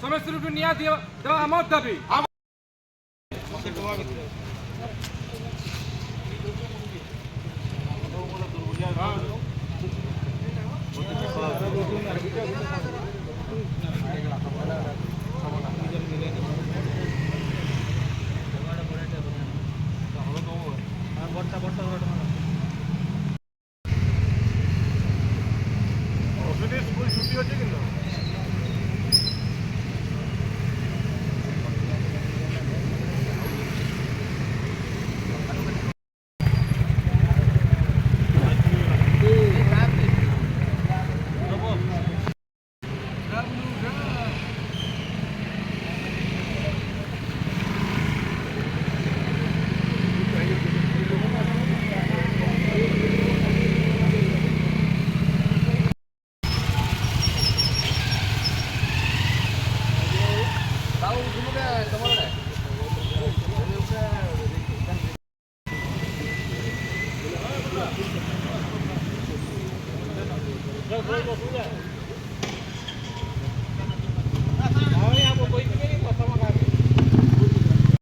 শ্রমিক শ্রমিক নিয়ে দেওয়া আমার দাবি। স্কুল ছুটি হচ্ছে কিন্তু Go, go, go, go.